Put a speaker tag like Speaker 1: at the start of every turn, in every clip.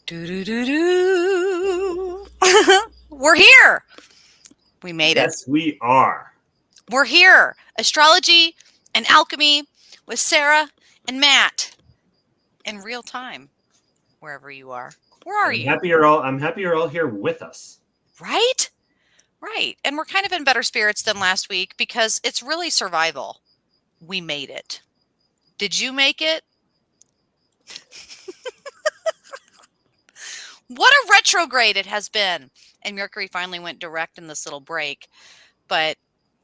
Speaker 1: Do-do-do-do. We're here. We made it.
Speaker 2: Yes, we are.
Speaker 1: We're here. Astrology and Alchemy with Sarah and Matt in real time, wherever you are. Where are you?
Speaker 2: I'm happy you're all here with us.
Speaker 1: Right? Right. And we're kind of in better spirits than last week because it's really survival. We made it. Did you make it? What a retrograde it has been. And Mercury finally went direct in this little break. But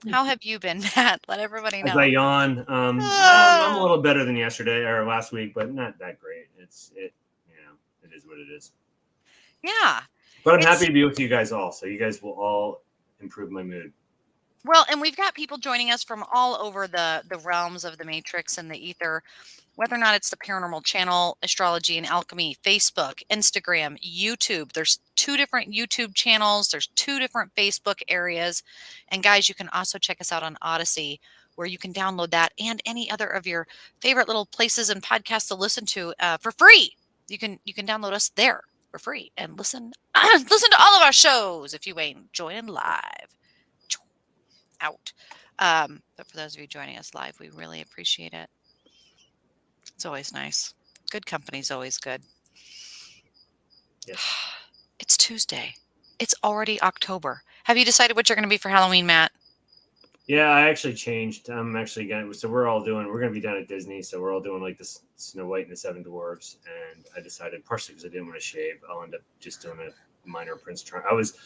Speaker 1: how have you been, Matt? Let everybody know.
Speaker 2: As I yawn, I'm a little better than yesterday or last week, but not that great. It is what it is.
Speaker 1: Yeah.
Speaker 2: But I'm happy to be with you guys all, so you guys will all improve my mood.
Speaker 1: Well, and we've got people joining us from all over the realms of the Matrix and the ether, whether or not it's the Paranormal channel, Astrology and Alchemy, Facebook, Instagram, YouTube. There's 2 different YouTube channels. There's 2 different Facebook areas. And guys, you can also check us out on Odyssey, where you can download that and any other of your favorite little places and podcasts to listen to for free. You can download us there for free and listen to all of our shows if you ain't joining live. Out. But for those of you joining us live, we really appreciate it. It's always nice. Good company's always good.
Speaker 2: Yes.
Speaker 1: It's Tuesday. It's already October. Have you decided what you're going to be for Halloween, Matt?
Speaker 2: Yeah, I actually changed. I'm actually going. So we're going to be down at Disney. So we're all doing like this Snow White and the Seven Dwarfs. And I decided, partially because I didn't want to shave, I'll end up just doing a minor Prince Charming. I was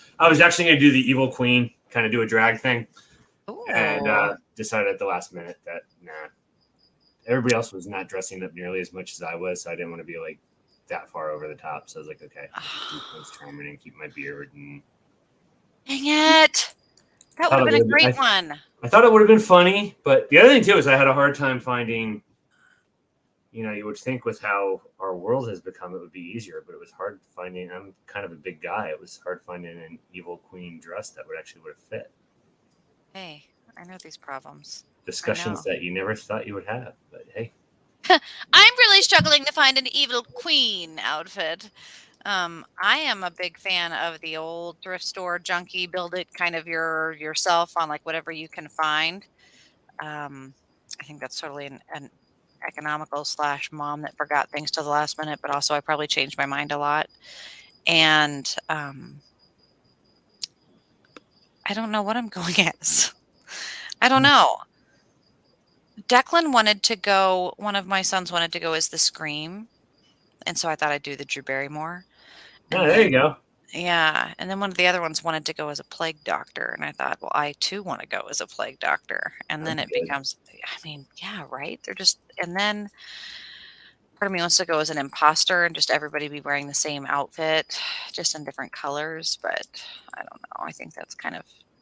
Speaker 2: actually going to do the Evil Queen, kind of do a drag thing. Ooh. And decided at the last minute that everybody else was not dressing up nearly as much as I was, so I didn't want to be like that far over the top. So I was like, okay, keep Prince Charming and keep my beard. And
Speaker 1: dang it, that would have been a great one.
Speaker 2: I thought it would have been funny, but the other thing too is I had a hard time finding. You would think with how our world has become, it would be easier, but it was hard finding. I'm kind of a big guy. It was hard finding an Evil Queen dress that would have fit.
Speaker 1: Hey, I know these problems.
Speaker 2: Discussions that you never thought you would have, but hey.
Speaker 1: I'm really struggling to find an Evil Queen outfit. I am a big fan of the old thrift store junkie, build it kind of yourself on like whatever you can find. I think that's totally an economical / mom that forgot things to the last minute, but also I probably changed my mind a lot. And I don't know what I'm going as. I don't know. Declan one of my sons wanted to go as the Scream. And so I thought I'd do the Drew Barrymore.
Speaker 2: Oh, there you go.
Speaker 1: Yeah. And then one of the other ones wanted to go as a plague doctor. And I thought, well, I too want to go as a plague doctor. And then it becomes, yeah, right. And then part of me wants to go as an imposter and just everybody be wearing the same outfit, just in different colors. But I don't know. I think that's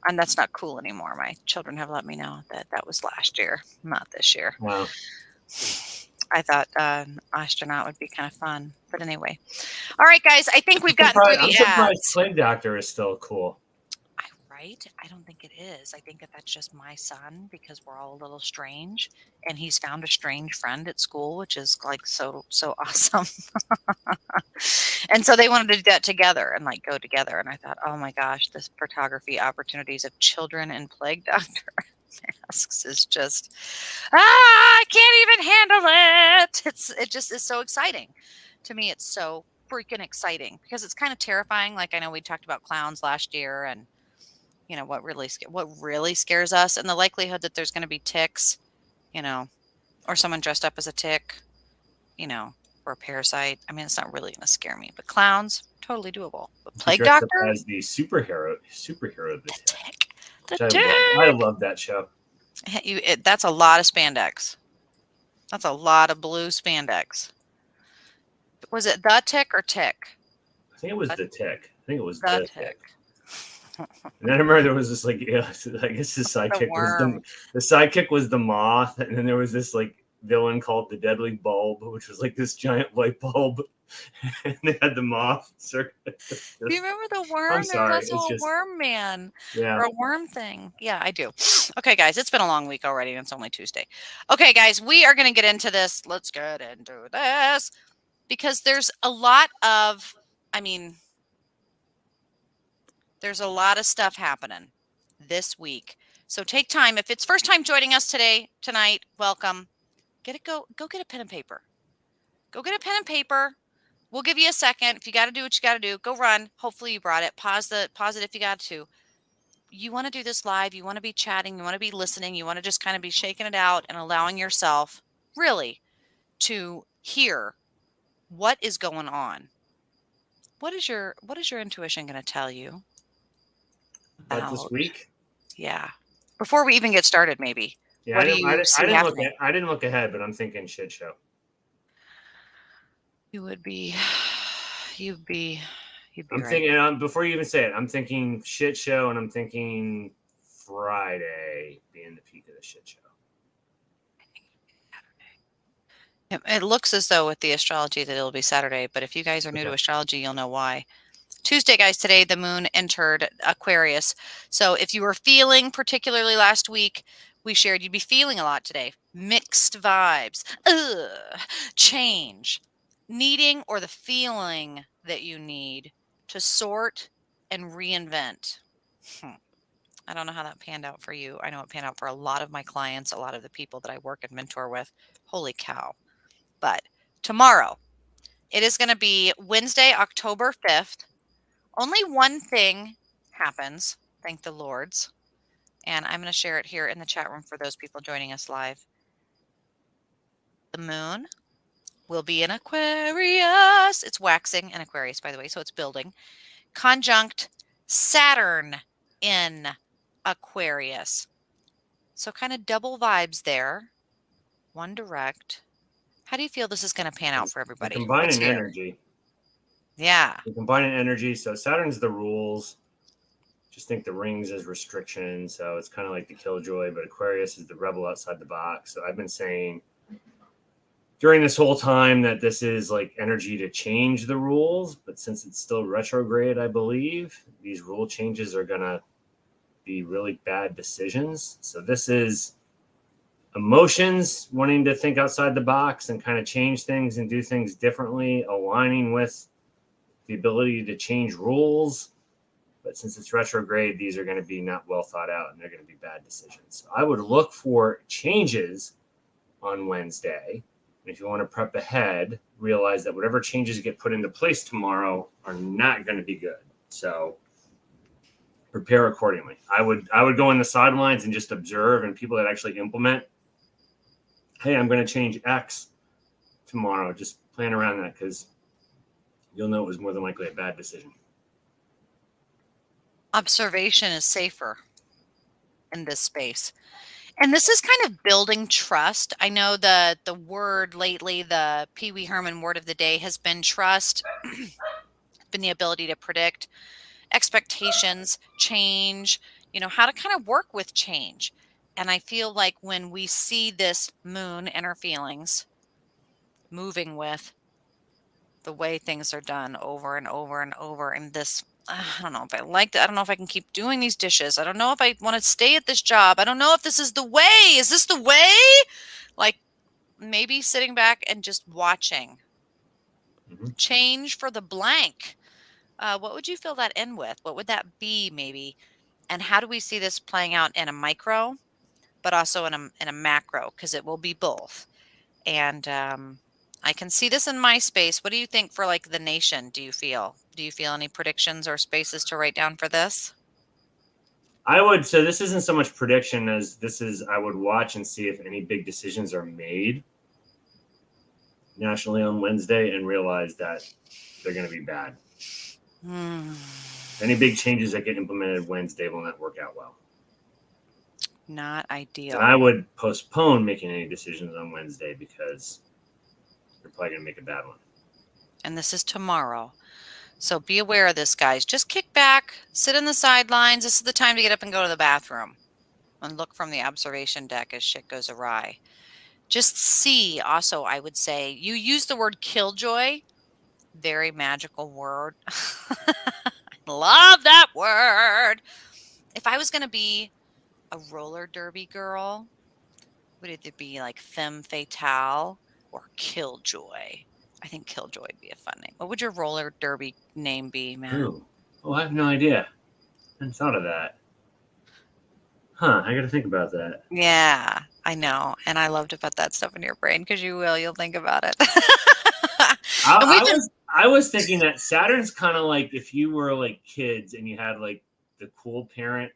Speaker 1: and that's not cool anymore. My children have let me know that was last year, not this year.
Speaker 2: Wow.
Speaker 1: I thought astronaut would be kind of fun. But anyway. All right, guys. I think we've gotten through the ads. I'm surprised
Speaker 2: Plague Doctor is still cool.
Speaker 1: Right? I don't think it is. I think that's just my son because we're all a little strange. And he's found a strange friend at school, which is like so awesome. And so they wanted to do that together and like go together. And I thought, oh my gosh, this photography opportunities of children and Plague Doctor masks is just, I can't even handle it. It just is so exciting. To me, it's so freaking exciting because it's kind of terrifying. Like I know we talked about clowns last year and what really scares us and the likelihood that there's going to be ticks, or someone dressed up as a tick, or a parasite. I mean, it's not really going to scare me, but clowns, totally doable. But Plague Doctor
Speaker 2: as the superhero, the
Speaker 1: tick.
Speaker 2: I love that show.
Speaker 1: That's a lot of spandex. That's a lot of blue spandex. Was it the tick or tick?
Speaker 2: I think it was the tick. The tick. And then I remember there was this I guess the sidekick was the moth, and then there was this like villain called the Deadly Bulb, which was like this giant light bulb, and they had the moth.
Speaker 1: Do you remember the worm?
Speaker 2: I'm sorry,
Speaker 1: it's a worm man,
Speaker 2: or
Speaker 1: a worm thing. Yeah, I do. Okay, guys, it's been a long week already, and it's only Tuesday. Okay, guys, we are going to get into this. Let's get into this because there's a lot of I mean, there's a lot of stuff happening this week. So take time. If it's first time joining us tonight, welcome. Go get a pen and paper. Go get a pen and paper. We'll give you a second. If you got to do what you got to do, go run. Hopefully you brought it. Pause it if you got to. You want to do this live. You want to be chatting. You want to be listening. You want to just kind of be shaking it out and allowing yourself really to hear what is going on. What is your intuition going to tell you
Speaker 2: But this
Speaker 1: about?
Speaker 2: week,
Speaker 1: Yeah. Before we even get started, maybe.
Speaker 2: yeah,
Speaker 1: What do you see happening?
Speaker 2: I didn't look ahead, but I'm thinking shit show.
Speaker 1: You would be you'd be
Speaker 2: I'm
Speaker 1: right.
Speaker 2: thinking before you even say it, I'm thinking shit show, and I'm thinking Friday being the peak of the shit show.
Speaker 1: It looks as though with the astrology that it'll be Saturday, but if you guys are new to
Speaker 2: Okay.
Speaker 1: astrology, you'll know why. Tuesday, guys, today the moon entered Aquarius. So if you were feeling, particularly last week, we shared you'd be feeling a lot today. Mixed vibes, change, needing or the feeling that you need to sort and reinvent. I don't know how that panned out for you. I know it panned out for a lot of my clients, a lot of the people that I work and mentor with. Holy cow. But tomorrow, it is going to be Wednesday, October 5th. Only one thing happens, thank the Lords, and I'm going to share it here in the chat room for those people joining us live. The moon will be in Aquarius. It's waxing in Aquarius, by the way, so it's building. Conjunct Saturn in Aquarius. So kind of double vibes there. One direct. How do you feel this is going to pan out for
Speaker 2: The
Speaker 1: everybody? Let's
Speaker 2: combining
Speaker 1: hear.
Speaker 2: energy.
Speaker 1: Yeah.
Speaker 2: The combining energy. So Saturn's the rules. Just think the rings as restriction. So it's kind of like the killjoy, but Aquarius is the rebel outside the box. So I've been saying during this whole time that this is like energy to change the rules, but since it's still retrograde, I believe these rule changes are going to be really bad decisions. So this is emotions wanting to think outside the box and kind of change things and do things differently, aligning with the ability to change rules. But since it's retrograde, these are going to be not well thought out and they're going to be bad decisions. So I would look for changes on Wednesday. And if you want to prep ahead, realize that whatever changes get put into place tomorrow are not going to be good. So prepare accordingly. I would go in the sidelines and just observe, and people that actually implement, hey, I'm going to change X tomorrow. Just plan around that because you'll know it was more than likely a bad decision.
Speaker 1: Observation is safer in this space. And this is kind of building trust. I know the word lately, the Pee Wee Herman word of the day has been trust, been the ability to predict expectations, change, how to kind of work with change. And I feel like when we see this moon and her feelings moving with the way things are done over and over and over, and this, I don't know if I liked it. I don't know if I can keep doing these dishes. I don't know if I want to stay at this job. I don't know if this is the way. Is this the way? Like maybe sitting back and just watching. Change for the blank. What would you fill that in with? What would that be maybe? And how do we see this playing out in a micro, but also in a macro? Because it will be both. And I can see this in my space. What do you think for like the nation? Do you feel any predictions or spaces to write down for this?
Speaker 2: I would. So this isn't so much prediction as this is. I would watch and see if any big decisions are made nationally on Wednesday and realize that they're going to be bad. Any big changes that get implemented Wednesday will not work out well.
Speaker 1: Not ideal.
Speaker 2: And I would postpone making any decisions on Wednesday because you're probably going to make a bad one.
Speaker 1: And this is tomorrow. So be aware of this, guys. Just kick back, sit in the sidelines. This is the time to get up and go to the bathroom and look from the observation deck as shit goes awry. Just see. Also, I would say you use the word killjoy. Very magical word. Love that word. If I was going to be a roller derby girl, would it be like femme fatale or killjoy? I think Killjoy would be a fun name. What would your roller derby name be, Matt?
Speaker 2: Ooh. Oh, I have no idea. I hadn't thought of that. Huh, I gotta think about that.
Speaker 1: Yeah, I know. And I love to put that stuff in your brain because you will. You'll think about it. And
Speaker 2: I,
Speaker 1: we've
Speaker 2: I
Speaker 1: been
Speaker 2: was I was thinking that Saturn's kind of like if you were like kids and you had like the cool parent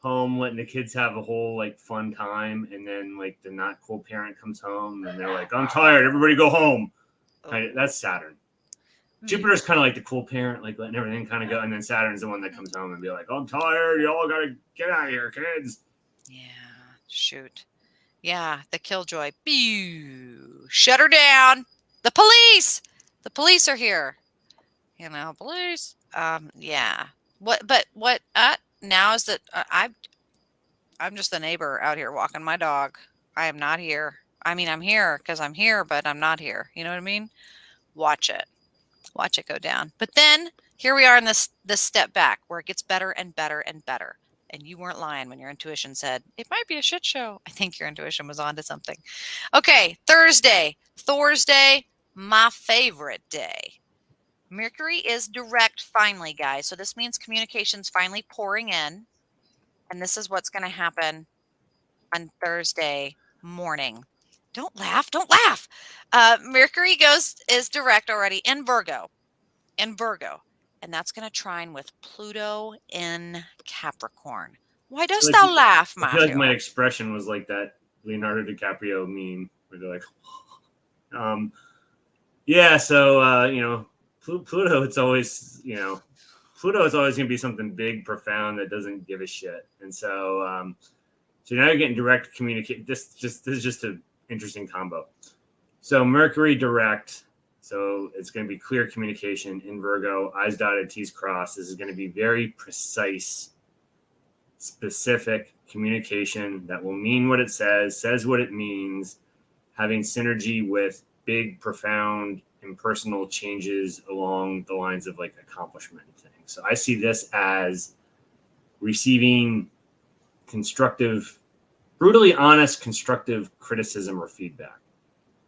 Speaker 2: home letting the kids have a whole like fun time, and then like the not cool parent comes home and they're like, I'm tired, everybody go home. That's Saturn. Jupiter's kind of like the cool parent, like letting everything kind of go, and then Saturn's the one that comes home and be like, I'm tired, y'all gotta get out of here, kids.
Speaker 1: Yeah, shoot. Yeah, the Killjoy. Pew! Shut her down. The police. The police are here. Police. Yeah. What? But what? Now is that I'm just the neighbor out here walking my dog. I am not here. I mean, I'm here because I'm here, but I'm not here. You know what I mean? Watch it. Watch it go down. But then here we are in this step back where it gets better and better and better. And you weren't lying when your intuition said it might be a shit show. I think your intuition was onto something. Okay, Thursday. Thursday, my favorite day. Mercury is direct finally, guys. So this means communication's finally pouring in. And this is what's going to happen on Thursday morning. Don't laugh. Don't laugh. Mercury is direct already in Virgo. In Virgo. And that's going to trine with Pluto in Capricorn. Why dost thou laugh,
Speaker 2: I feel like
Speaker 1: Matthew?
Speaker 2: my expression was like that Leonardo DiCaprio meme where they're like, yeah, so Pluto, it's always Pluto is always going to be something big, profound that doesn't give a shit, and so now you're getting direct communicate. This is just an interesting combo. So Mercury direct, so it's going to be clear communication in Virgo, I's dotted, T's crossed. This is going to be very precise, specific communication that will mean what it says what it means, having synergy with big, profound, impersonal changes along the lines of like accomplishment things. So I see this as receiving constructive, brutally honest, constructive criticism or feedback.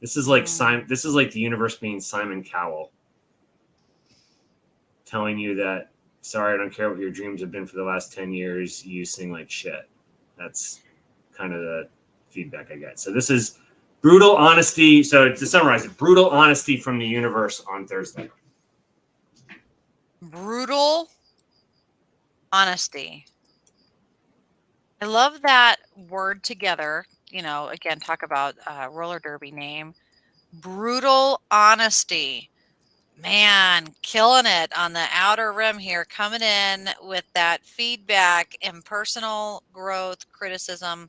Speaker 2: This is like This is like the universe being Simon Cowell, telling you that, sorry, I don't care what your dreams have been for the last 10 years. You sing like shit. That's kind of the feedback I get. So this is brutal honesty. So to summarize it, brutal honesty from the universe on Thursday.
Speaker 1: Brutal honesty. I love that word together. Again, talk about roller derby name. Brutal honesty. Man, killing it on the outer rim here, coming in with that feedback and personal growth criticism.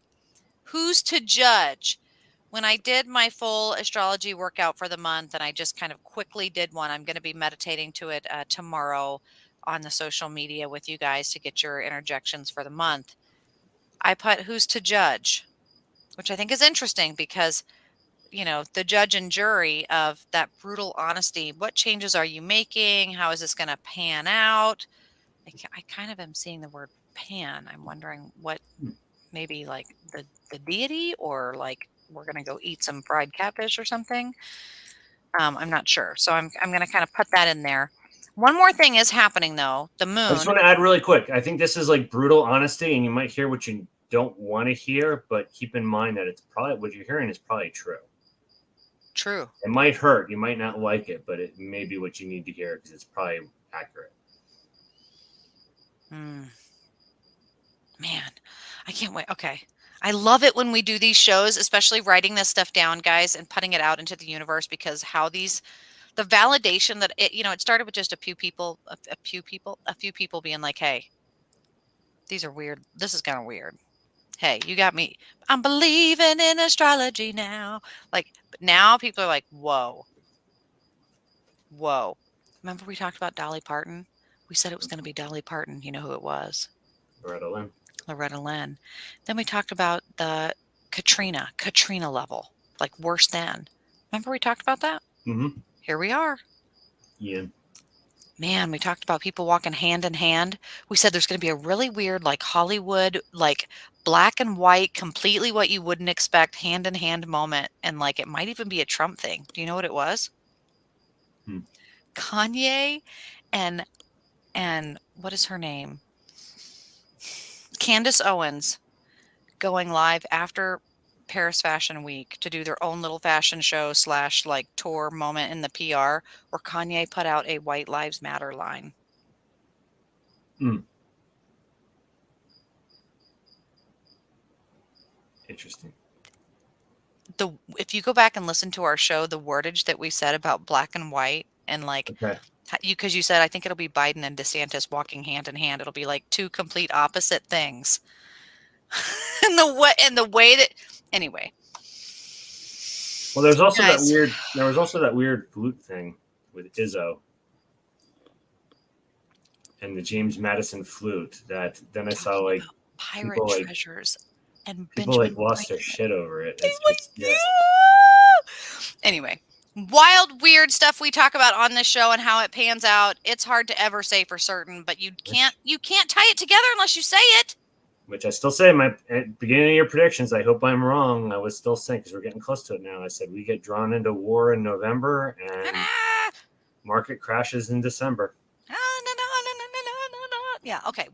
Speaker 1: Who's to judge? When I did my full astrology workout for the month, and I just kind of quickly did one, I'm going to be meditating to it tomorrow on the social media with you guys to get your interjections for the month. I put who's to judge, which I think is interesting because the judge and jury of that brutal honesty. What changes are you making? How is this going to pan out? I kind of am seeing the word pan. I'm wondering what maybe like the deity, or like we're going to go eat some fried catfish or something. I'm not sure. So I'm going to kind of put that in there. One more thing is happening though. The moon.
Speaker 2: I just want to add really quick. I think this is like brutal honesty, and you might hear what you don't want to hear, but keep in mind that it's probably what you're hearing is probably true.
Speaker 1: True.
Speaker 2: It might hurt. You might not like it, but it may be what you need to hear because it's probably accurate.
Speaker 1: Man, I can't wait. Okay. I love it when we do these shows, especially writing this stuff down, guys, and putting it out into the universe, because the validation that it started with just a few people being like, hey, these are weird. This is kind of weird. Hey, you got me. I'm believing in astrology now. But now people are like, whoa. Remember we talked about Dolly Parton? We said it was going to be Dolly Parton. You know who it was? Loretta Lynn. Then we talked about the Katrina level, like worse than. Remember we talked about that?
Speaker 2: Mm-hmm.
Speaker 1: Here we are.
Speaker 2: Yeah.
Speaker 1: Man, we talked about people walking hand in hand. We said there's going to be a really weird, like Hollywood, like black and white, completely what you wouldn't expect hand in hand moment. And like it might even be a Trump thing. Do you know what it was?
Speaker 2: Hmm.
Speaker 1: Kanye and what is her name? Candace Owens going live after Paris Fashion Week to do their own little fashion show / like tour moment in the PR, where Kanye put out a White Lives Matter line.
Speaker 2: Hmm. Interesting.
Speaker 1: If you go back and listen to our show, the wordage that we said about black and white and like
Speaker 2: Okay.
Speaker 1: because you said I think it'll be Biden and DeSantis walking hand in hand. It'll be like two complete opposite things. and the way that anyway.
Speaker 2: Well, there's also that
Speaker 1: Guys,
Speaker 2: weird. There was also that weird flute thing with Izzo and the James Madison flute. That then I saw
Speaker 1: talking
Speaker 2: like
Speaker 1: about pirate
Speaker 2: people like
Speaker 1: treasures and
Speaker 2: people like
Speaker 1: Benjamin
Speaker 2: lost their
Speaker 1: Franklin.
Speaker 2: shit over it.
Speaker 1: They
Speaker 2: It's
Speaker 1: like,
Speaker 2: just yeah.
Speaker 1: anyway, wild, weird stuff we talk about on this show and how it pans out. It's hard to ever say for certain, but you can't tie it together unless you say it.
Speaker 2: Which I still say in my at beginning of your predictions. I hope I'm wrong. I was still saying because we're getting close to it now. I said we get drawn into war in November and market crashes in December.
Speaker 1: Yeah, okay.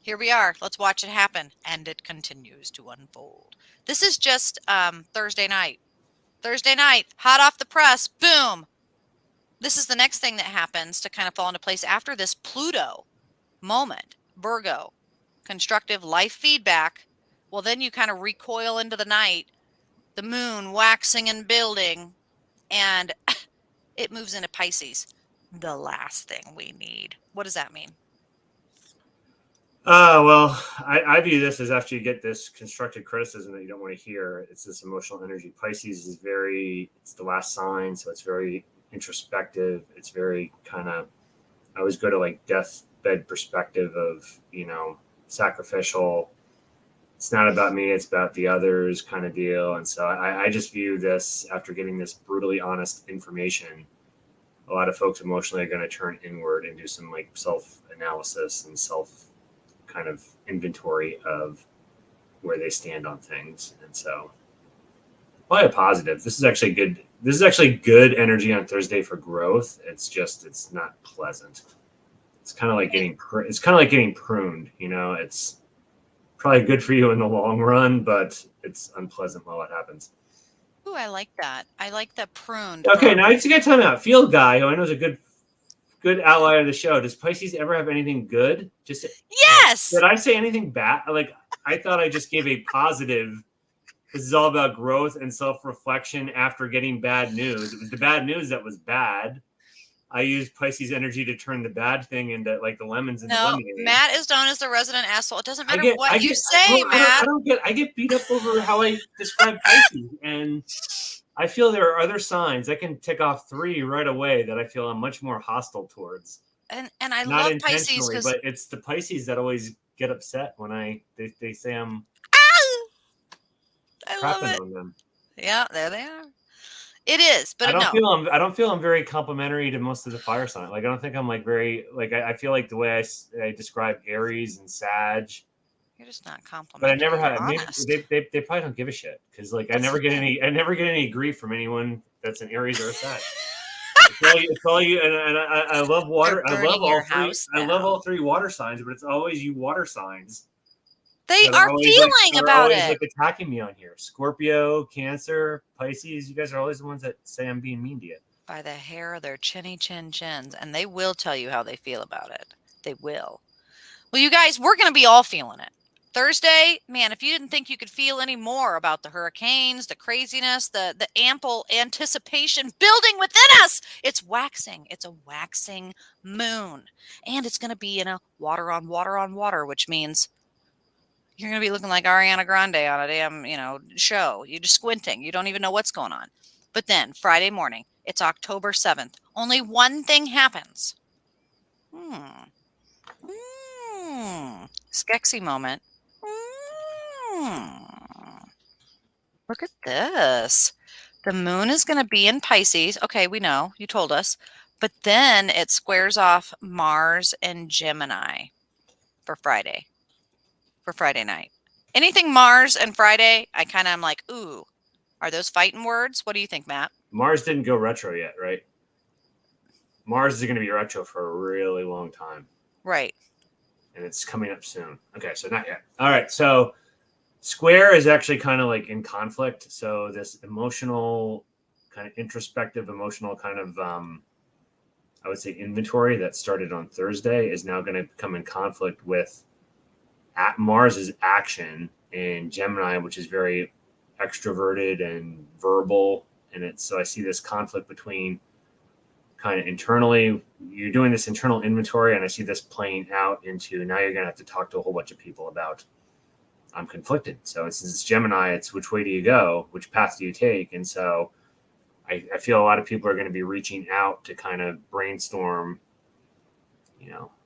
Speaker 1: Here we are. Let's watch it happen. And it continues to unfold. This is just Thursday night. Thursday night, hot off the press, boom. This is the next thing that happens to kind of fall into place after this Pluto moment. Virgo, constructive life feedback. Well, then you kind of recoil into the night, the moon waxing and building, and it moves into Pisces. The last thing we need. What does that mean?
Speaker 2: Well, I view this as after you get this constructive criticism that you don't want to hear, it's this emotional energy. Pisces is it's the last sign, so it's very introspective. It's very kind of, I always go to like deathbed perspective of, sacrificial. It's not about me, it's about the others kind of deal. And so I just view this after getting this brutally honest information. A lot of folks emotionally are going to turn inward and do some like self analysis and self kind of inventory of where they stand on things. And so probably a positive. This is actually good. This is actually good energy on Thursday for growth. It's not pleasant. It's kind of like getting pruned, it's probably good for you in the long run, but it's unpleasant while it happens.
Speaker 1: Ooh, I like that. I like the pruned.
Speaker 2: Okay, now you got time out. Field guy, who I know is a good ally of the show. Does Pisces ever have anything good? Just
Speaker 1: Yes.
Speaker 2: did I say anything bad? Like I thought I just gave a positive. This is all about growth and self-reflection after getting bad news. It was the bad news that was bad. I used Pisces energy to turn the bad thing into like the lemons into
Speaker 1: No,
Speaker 2: lemonade.
Speaker 1: Matt is known as the resident asshole. It doesn't matter what you say, Matt.
Speaker 2: I get beat up over how I describe Pisces, and I feel there are other signs. I can tick off 3 right away that I feel I'm much more hostile towards.
Speaker 1: And I
Speaker 2: Not
Speaker 1: love Pisces
Speaker 2: intentionally,
Speaker 1: because
Speaker 2: but it's the Pisces that always get upset when they say I'm
Speaker 1: I love
Speaker 2: crapping
Speaker 1: it.
Speaker 2: on them.
Speaker 1: Yeah, there they are. It is, but
Speaker 2: I don't
Speaker 1: no.
Speaker 2: feel I'm very complimentary to most of the fire sign. Like I don't think I'm like very like I feel like the way I describe Aries and Sag,
Speaker 1: You're just not
Speaker 2: but
Speaker 1: complimentary.
Speaker 2: I never
Speaker 1: You're
Speaker 2: had. Maybe
Speaker 1: honest.
Speaker 2: they probably don't give a shit because like I never get any grief from anyone that's an Aries or a Sag. It's all you, and I love water.
Speaker 1: They're burning your house
Speaker 2: I love
Speaker 1: down.
Speaker 2: all 3 water signs, but it's always you water signs
Speaker 1: They
Speaker 2: that
Speaker 1: are feeling about it.
Speaker 2: like attacking me on here. Scorpio, Cancer, Pisces. You guys are always the ones that say I'm being mean to you.
Speaker 1: By the hair of their chinny chins, and they will tell you how they feel about it. They will. Well, you guys, we're going to be all feeling it. Thursday, man, if you didn't think you could feel any more about the hurricanes, the craziness, the ample anticipation building within us, it's waxing. It's a waxing moon. And it's going to be in a water on water on water, which means you're going to be looking like Ariana Grande on a damn, show. You're just squinting. You don't even know what's going on. But then Friday morning, it's October 7th. Only one thing happens. Skexy moment. Look at this. The moon is going to be in Pisces. Okay, we know. You told us. But then it squares off Mars and Gemini for Friday night. Anything Mars and Friday, I kind of am like, ooh, are those fighting words? What do you think, Matt?
Speaker 2: Mars didn't go retro yet, right? Mars is going to be retro for a really long time,
Speaker 1: Right.
Speaker 2: and it's coming up soon. Okay, so not yet. All right, so Square is actually kind of like in conflict. So this emotional, kind of introspective, emotional kind of, I would say, inventory that started on Thursday is now going to come in conflict with at Mars's action in Gemini, which is very extroverted and verbal. And it's so I see this conflict between kind of internally, you're doing this internal inventory, and I see this playing out into now you're going to have to talk to a whole bunch of people about I'm conflicted. So it's Gemini, it's which way do you go? Which path do you take? And so I feel a lot of people are going to be reaching out to kind of brainstorm.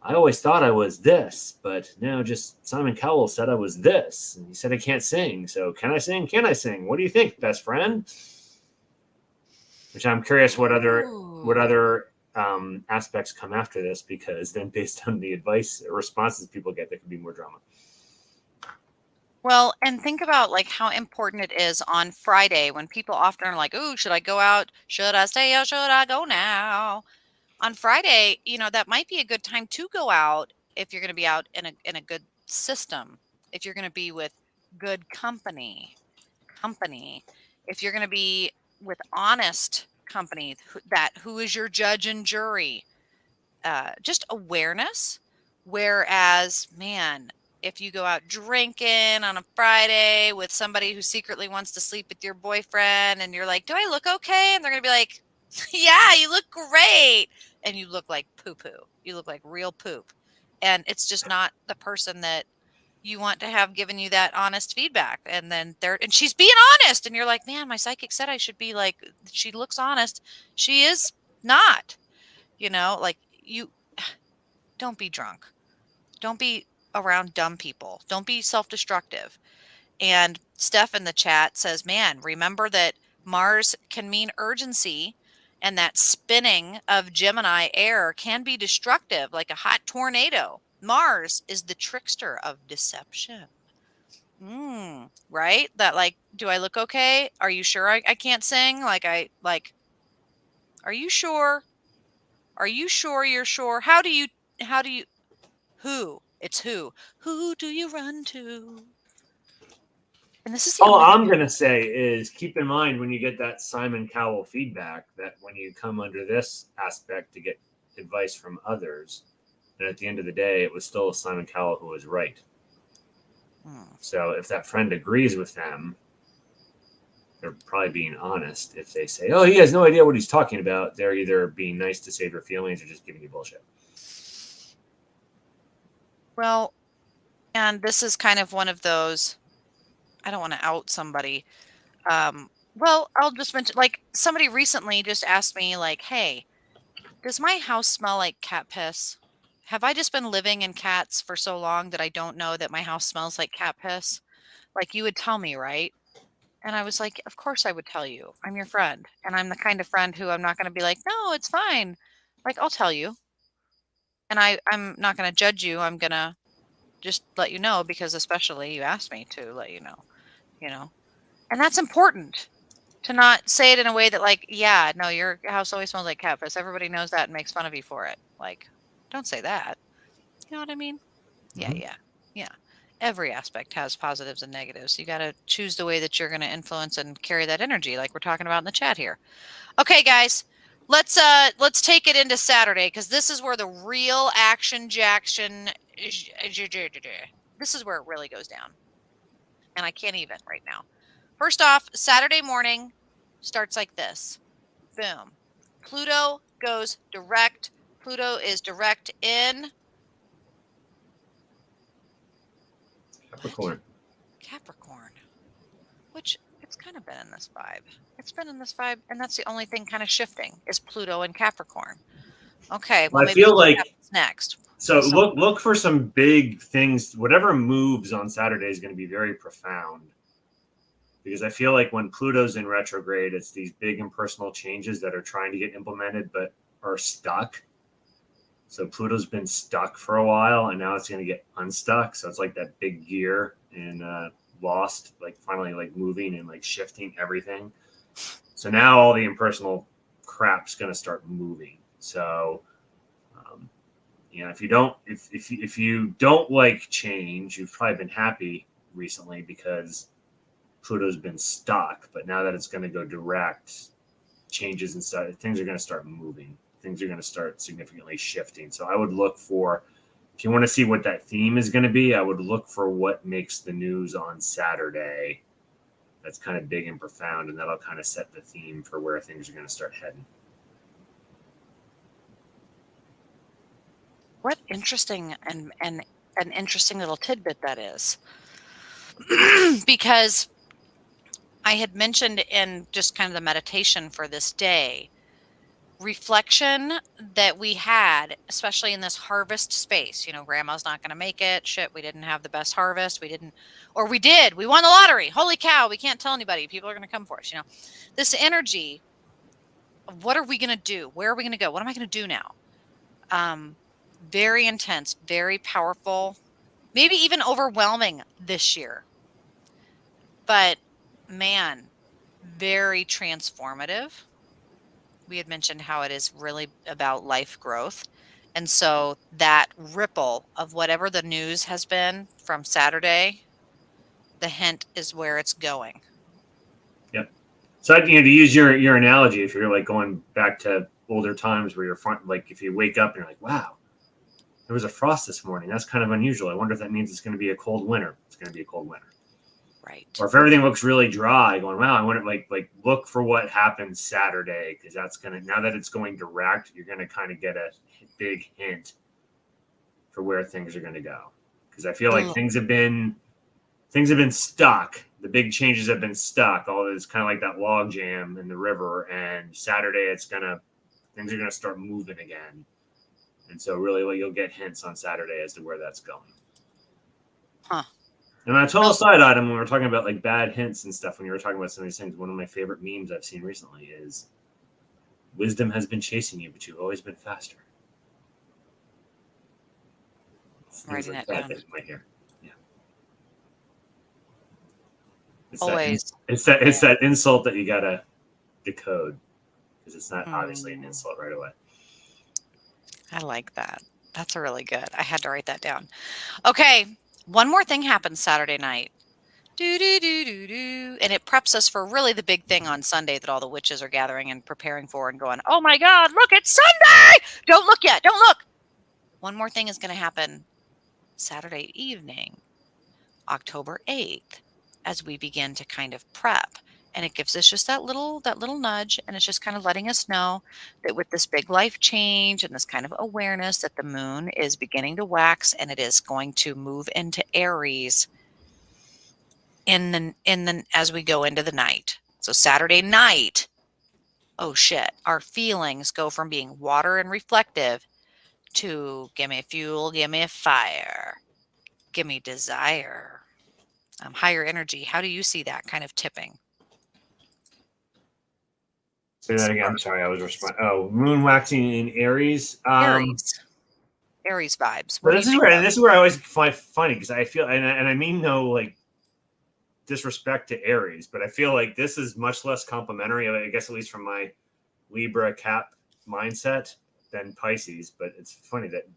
Speaker 2: I always thought I was this, but now just Simon Cowell said I was this. And he said I can't sing. So can I sing? Can I sing? What do you think, best friend? Which I'm curious what other aspects come after this, because then based on the advice or responses people get, there could be more drama.
Speaker 1: Well, and think about like how important it is on Friday when people often are like, "Ooh, should I go out? Should I stay out? Should I go now?" On Friday, that might be a good time to go out if you're going to be out in a good system. If you're going to be with good company. If you're going to be with honest company, who is your judge and jury. Just awareness. Whereas, man, if you go out drinking on a Friday with somebody who secretly wants to sleep with your boyfriend and you're like, do I look okay? And they're going to be like, yeah, you look great. And you look like poo poo. You look like real poop. And it's just not the person that you want to have given you that honest feedback. And then and she's being honest. And you're like, man, my psychic said I should be like, she looks honest. She is not, like you don't be drunk. Don't be around dumb people. Don't be self-destructive. And Steph in the chat says, man, remember that Mars can mean urgency, and that spinning of Gemini air can be destructive, like a hot tornado. Mars is the trickster of deception. Right? That like, do I look okay? Are you sure I can't sing? Are you sure? Are you sure you're sure? How do you who? It's who. Who do you run to? And this is the
Speaker 2: All
Speaker 1: only thing.
Speaker 2: I'm going to say is keep in mind when you get that Simon Cowell feedback that when you come under this aspect to get advice from others, and at the end of the day, it was still Simon Cowell who was right. So if that friend agrees with them, they're probably being honest. If they say, oh, he has no idea what he's talking about, they're either being nice to save your feelings or just giving you bullshit.
Speaker 1: Well, and this is kind of one of those, I don't want to out somebody. Well, I'll just mention, like, somebody recently just asked me, like, hey, does my house smell like cat piss? Have I just been living in cats for so long that I don't know that my house smells like cat piss? Like, you would tell me, right? And I was like, of course I would tell you. I'm your friend. And I'm the kind of friend who I'm not going to be like, no, it's fine. Like, I'll tell you. And I'm not going to judge you. I'm going to just let you know, because especially you asked me to let you know. And that's important, to not say it in a way that like, yeah, no, your house always smells like cat piss. Everybody knows that and makes fun of you for it. Like, don't say that. You know what I mean? Yeah,
Speaker 2: Mm-hmm.
Speaker 1: yeah. Every aspect has positives and negatives. You got to choose the way that you're going to influence and carry that energy, like we're talking about in the chat here. Okay, guys, let's take it into Saturday, because this is where the real action jackson. This is where it really goes down, and I can't even right now. First off, Saturday morning starts like this. Boom. Pluto goes direct. Pluto is direct in
Speaker 2: Capricorn.
Speaker 1: Capricorn, which it's kind of been in this vibe. It's been in this vibe, and that's the only thing kind of shifting is Pluto and Capricorn. Okay, well,
Speaker 2: I
Speaker 1: maybe
Speaker 2: feel
Speaker 1: what
Speaker 2: like
Speaker 1: happens next.
Speaker 2: so look for some big things. Whatever moves on Saturday is going to be very profound, because I feel like when Pluto's in retrograde, it's these big impersonal changes that are trying to get implemented but are stuck. So Pluto's been stuck for a while, and now it's going to get unstuck. So it's like that big gear in Lost, like finally like moving and like shifting everything. So now all the impersonal crap's going to start moving. So, um, if you don't like change, you've probably been happy recently because Pluto's been stuck. But now that it's going to go direct, changes and stuff, things are going to start moving. Things are going to start significantly shifting. So I would look for, if you want to see what that theme is going to be, I would look for what makes the news on Saturday. That's kind of big and profound, and that'll kind of set the theme for where things are going to start heading.
Speaker 1: What interesting and an interesting little tidbit that is. Because I had mentioned in just kind of the meditation for this day, reflection that we had, especially in this harvest space. Grandma's not going to make it. Shit, we didn't have the best harvest. We didn't, or we did. We won the lottery. Holy cow, we can't tell anybody. People are going to come for us. This energy of what are we going to do? Where are we going to go? What am I going to do now? Very intense, very powerful, maybe even overwhelming this year. But man, very transformative. We had mentioned how it is really about life growth. And so that ripple of whatever the news has been from Saturday, the hint is where it's going.
Speaker 2: Yep. So to use your analogy, if you're like going back to older times where like if you wake up and you're like, wow, there was a frost this morning. That's kind of unusual. I wonder if that means it's going to be a cold winter. It's going to be a cold winter.
Speaker 1: Right.
Speaker 2: Or if everything looks really dry, going, wow, I want to like look for what happened Saturday, because that's gonna, now that it's going direct, you're gonna kind of get a big hint for where things are gonna go. Because I feel like things have been stuck. The big changes have been stuck. All this kind of like that log jam in the river, and Saturday things are gonna start moving again. And so really you'll get hints on Saturday as to where that's going.
Speaker 1: Huh.
Speaker 2: And on a total side item, when we're talking about like bad hints and stuff, when you were talking about some of these things, one of my favorite memes I've seen recently is wisdom has been chasing you, but you've always been faster.
Speaker 1: Writing
Speaker 2: like
Speaker 1: that down.
Speaker 2: that you might hear. Yeah.
Speaker 1: Always.
Speaker 2: It's that insult that you gotta decode, because it's not obviously an insult right away.
Speaker 1: I like that. That's really good. I had to write that down. Okay. One more thing happens Saturday night. And it preps us for really the big thing on Sunday that all the witches are gathering and preparing for and going, oh my God, look, it's Sunday. Don't look yet. Don't look. One more thing is going to happen Saturday evening, October 8th, as we begin to kind of prep. And it gives us just that little nudge. And it's just kind of letting us know that with this big life change and this kind of awareness that the moon is beginning to wax and it is going to move into Aries as we go into the night. So Saturday night, oh shit, our feelings go from being water and reflective to give me fuel, give me a fire, give me desire, higher energy. How do you see that kind of tipping?
Speaker 2: Say that again. I'm sorry, I was responding. Oh, moon waxing in Aries.
Speaker 1: Aries vibes.
Speaker 2: But
Speaker 1: What do you think?
Speaker 2: this is where I always find funny, because I feel, and I mean no like disrespect to Aries, but I feel like this is much less complimentary, I guess, at least from my Libra Cap mindset, than Pisces. But it's funny that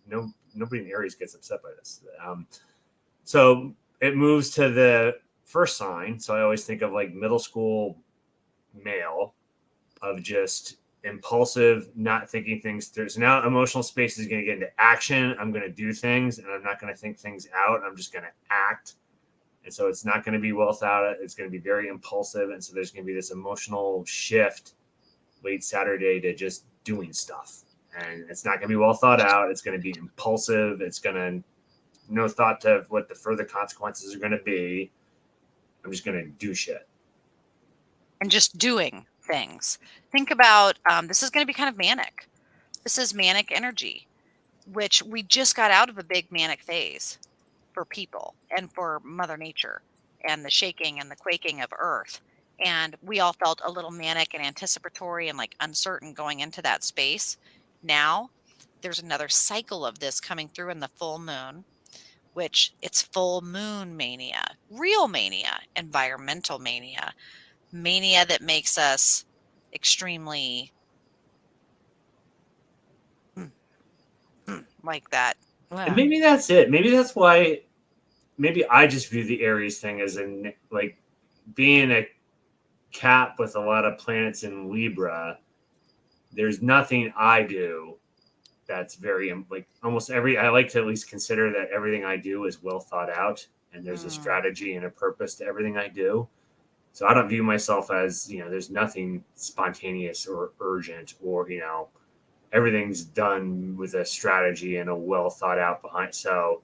Speaker 2: nobody in Aries gets upset by this. So it moves to the first sign. So I always think of like middle school male, of just impulsive, not thinking things through. So now emotional space is going to get into action. I'm going to do things, and I'm not going to think things out. I'm just going to act. And so it's not going to be well thought out. It's going to be very impulsive. And so there's going to be this emotional shift late Saturday to just doing stuff. And it's not going to be well thought out. It's going to be impulsive. It's going to no thought to what the further consequences are going to be. I'm just going to do shit.
Speaker 1: And just doing things. Think about this is going to be kind of manic. This is manic energy, which we just got out of a big manic phase for people and for Mother Nature and the shaking and the quaking of Earth. And we all felt a little manic and anticipatory and like uncertain going into that space. Now there's another cycle of this coming through in the full moon, which it's full moon mania, real mania, environmental mania, mania that makes us extremely like that.
Speaker 2: And
Speaker 1: Ugh.
Speaker 2: maybe that's it. Maybe that's why. Maybe I just view the Aries thing as in like being a Cap with a lot of planets in Libra. There's nothing I do that's very like almost every. I like to at least consider that everything I do is well thought out, and there's a
Speaker 1: Mm,
Speaker 2: strategy and a purpose to everything I do. So I don't view myself as, there's nothing spontaneous or urgent, or, everything's done with a strategy and a well thought out behind. So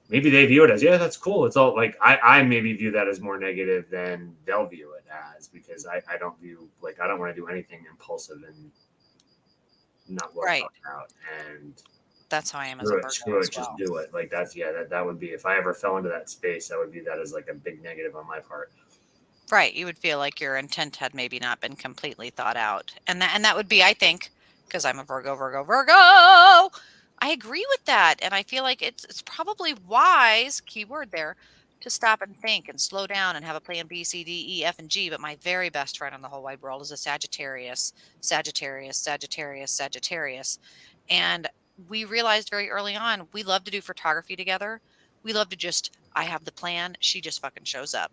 Speaker 2: maybe they view it as, yeah, that's cool. It's all like, I maybe view that as more negative than they'll view it as, because I don't view, like, I don't want to do anything impulsive and not well
Speaker 1: right.
Speaker 2: thought out. And
Speaker 1: That's how I am as a
Speaker 2: screw it,
Speaker 1: Virgo
Speaker 2: screw
Speaker 1: as
Speaker 2: it, just
Speaker 1: well.
Speaker 2: do it. Like that's, yeah, that would be, if I ever fell into that space, I would view that as like a big negative on my part.
Speaker 1: Right, you would feel like your intent had maybe not been completely thought out. And that would be, I think, because I'm a Virgo, Virgo, Virgo. I agree with that. And I feel like it's probably wise, keyword there, to stop and think and slow down and have a plan B, C, D, E, F, and G. But my very best friend in the whole wide world is a Sagittarius, Sagittarius, Sagittarius, Sagittarius. And we realized very early on we love to do photography together. We love to just, I have the plan, she just fucking shows up.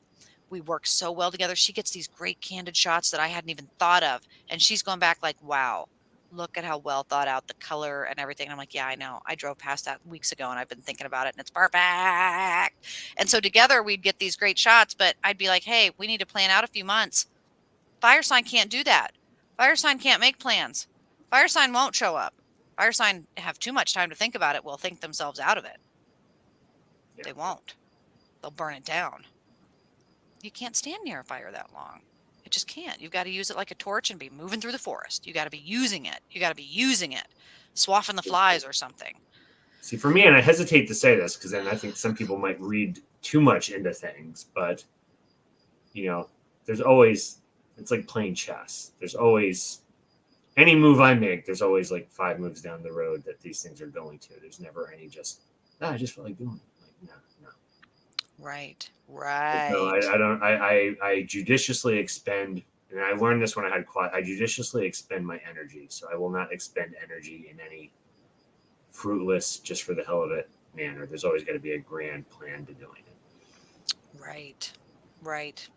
Speaker 1: We work so well together. She gets these great candid shots that I hadn't even thought of. And she's going back like, wow, look at how well thought out the color and everything. And I'm like, yeah, I know. I drove past that weeks ago and I've been thinking about it and it's perfect. And so together we'd get these great shots, but I'd be like, hey, we need to plan out a few months. Fire sign can't do that. Fire sign can't make plans. Fire sign won't show up. Fire sign have too much time to think about it, will think themselves out of it.
Speaker 2: Yeah.
Speaker 1: They won't. They'll burn it down. You can't stand near a fire that long. It just can't. You've got to use it like a torch and be moving through the forest. You got to be using it. You got to be using it. Swathing the flies or something.
Speaker 2: See, for me, and I hesitate to say this because then I think some people might read too much into things, but you know, there's always, it's like playing chess. There's always any move I make, there's always like 5 moves down the road that these things are going to. There's never any just, I just felt like doing it. Like, no, no.
Speaker 1: Right.
Speaker 2: Like, no,
Speaker 1: Right.
Speaker 2: I don't, I judiciously expend, and I learned this when I had quad, I judiciously expend my energy. So I will not expend energy in any fruitless, just for the hell of it manner. There's always got to be a grand plan to doing it.
Speaker 1: Right. Right.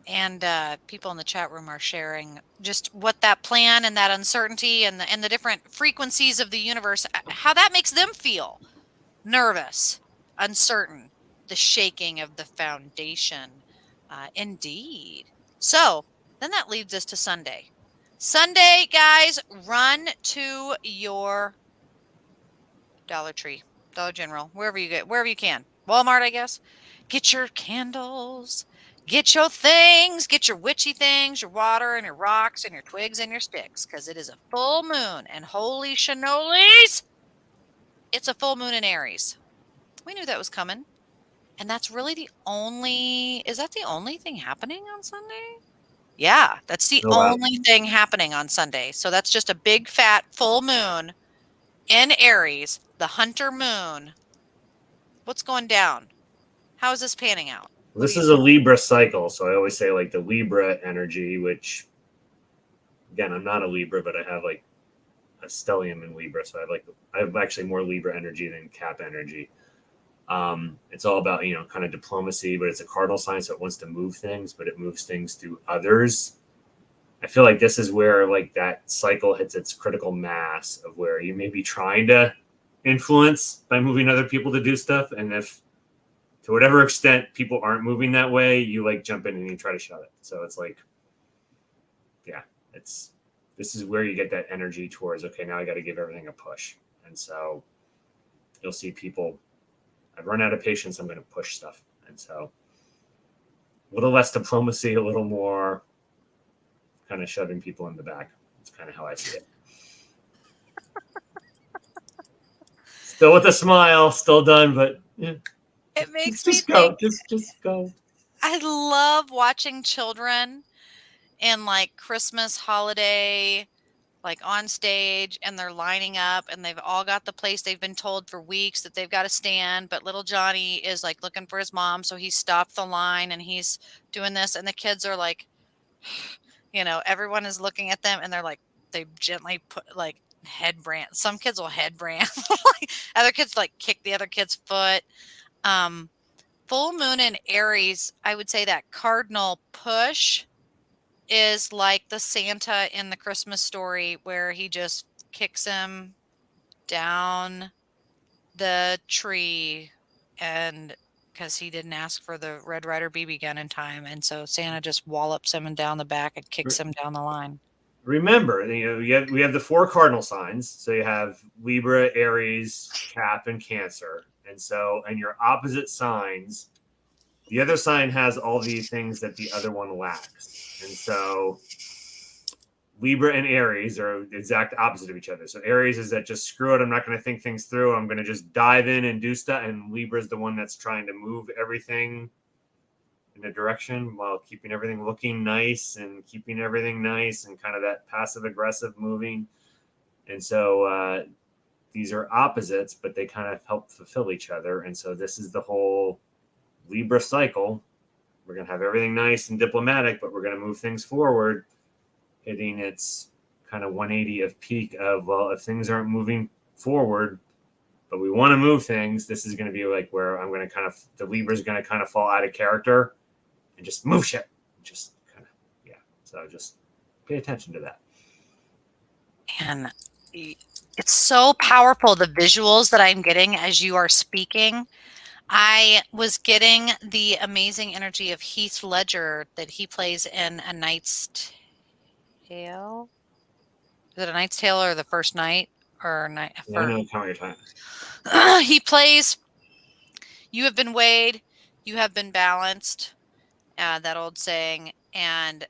Speaker 1: And people in the chat room are sharing just what that plan and that uncertainty and the different frequencies of the universe, how that makes them feel nervous, uncertain, the shaking of the foundation. Indeed. So then that leads us to Sunday. Sunday, guys, run to your Dollar Tree, Dollar General, wherever you can. Walmart, I guess. Get your candles, get your things, get your witchy things, your water and your rocks and your twigs and your sticks, because it is a full moon. And holy shanolies, it's a full moon in Aries. We knew that was coming. And that's really is that the only thing happening on Sunday? Yeah, that's the
Speaker 2: Oh, wow.
Speaker 1: only thing happening on Sunday. So that's just a big fat full moon in Aries, the hunter moon. What's going down? How is this panning out? What do
Speaker 2: This
Speaker 1: you
Speaker 2: is a
Speaker 1: think?
Speaker 2: Libra cycle. So I always say like the Libra energy, which again, I'm not a Libra, but I have like a stellium in Libra. So I have actually more Libra energy than Cap energy. It's all about, kind of diplomacy, but it's a cardinal sign. So it wants to move things, but it moves things through others. I feel like this is where like that cycle hits its critical mass of where you may be trying to influence by moving other people to do stuff. And if to whatever extent people aren't moving that way, you like jump in and you try to shut it. So it's like, yeah, it's this is where you get that energy towards, okay, now I got to give everything a push. And so you'll see people, I've run out of patience, I'm going to push stuff. And so a little less diplomacy, a little more kind of shoving people in the back. That's kind of how I see it. Still with a smile, still done, but yeah,
Speaker 1: It
Speaker 2: just
Speaker 1: makes me
Speaker 2: just go,
Speaker 1: think
Speaker 2: just go.
Speaker 1: I love watching children in like Christmas holiday, like on stage, and they're lining up and they've all got the place they've been told for weeks that they've got to stand. But little Johnny is like looking for his mom. So he stopped the line and he's doing this. And the kids are like, everyone is looking at them and they're like, they gently put like head brand. Some kids will head brand. Other kids like kick the other kid's foot. Um, full moon in Aries, I would say that cardinal push is like the Santa in the Christmas Story where he just kicks him down the tree, and because he didn't ask for the Red Ryder BB gun in time, and so Santa just wallops him down the back and kicks him down the line.
Speaker 2: Remember, we have the 4 cardinal signs. So you have Libra, Aries, Cap, and Cancer. And your opposite signs, the other sign has all the things that the other one lacks. And so Libra and Aries are the exact opposite of each other. So Aries is that just screw it, I'm not going to think things through. I'm going to just dive in and do stuff. And Libra is the one that's trying to move everything in a direction while keeping everything looking nice and keeping everything nice and kind of that passive aggressive moving. And so these are opposites, but they kind of help fulfill each other. And so this is the whole Libra cycle. We're going to have everything nice and diplomatic, but we're going to move things forward, hitting its kind of 180 of peak of, well, if things aren't moving forward, but we want to move things, this is going to be like where I'm going to kind of, the Libra is going to kind of fall out of character and just move shit. Just kind of, yeah. So just pay attention to that.
Speaker 1: And it's so powerful, the visuals that I'm getting as you are speaking. I was getting the amazing energy of Heath Ledger that he plays in A Knight's Tale. Is it A Knight's Tale or The First Night? Or night?
Speaker 2: Yeah, I know how you're talking.
Speaker 1: He plays, you have been weighed, you have been balanced. That old saying, and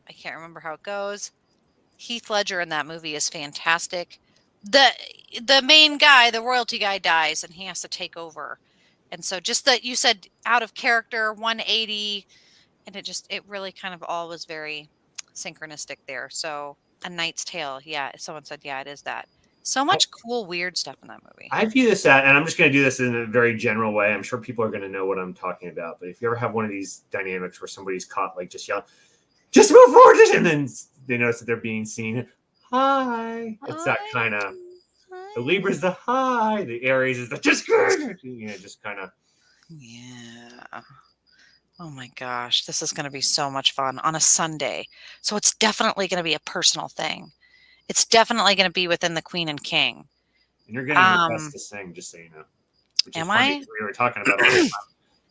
Speaker 1: I can't remember how it goes. Heath Ledger in that movie is fantastic. The main guy, the royalty guy, dies and he has to take over. And so just that you said out of character, 180, and it really kind of all was very synchronistic there. So A Knight's Tale, yeah, someone said, yeah, it is that. So much cool, weird stuff in that movie.
Speaker 2: I view this at, and I'm just going to do this in a very general way. I'm sure people are going to know what I'm talking about. But if you ever have one of these dynamics where somebody's caught like just yelling, just move forward, and then they notice that they're being seen. Hi. It's that kind of, the Libra's the hi, the Aries is the just good, just kind of.
Speaker 1: Yeah. Oh my gosh, this is going to be so much fun on a Sunday. So it's definitely going to be a personal thing. It's definitely going to be within the Queen and King.
Speaker 2: And you're getting requests to sing, just so you know. Which
Speaker 1: am
Speaker 2: is funny,
Speaker 1: I?
Speaker 2: we were talking about all the time.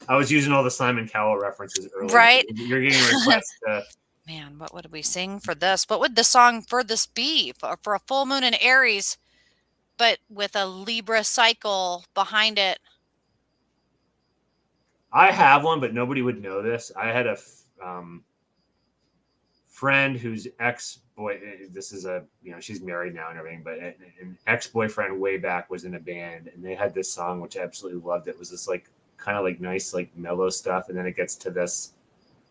Speaker 2: I was using all the Simon Cowell references earlier.
Speaker 1: Right.
Speaker 2: You're getting requests to.
Speaker 1: Man, what would we sing for this? What would the song for this be? For a full moon in Aries, but with a Libra cycle behind it.
Speaker 2: I have one, but nobody would know this. I had a friend whose ex-boy, this is she's married now and everything, but an ex-boyfriend way back was in a band, and they had this song, which I absolutely loved. It was this like kind of like nice, like mellow stuff. And then it gets to this,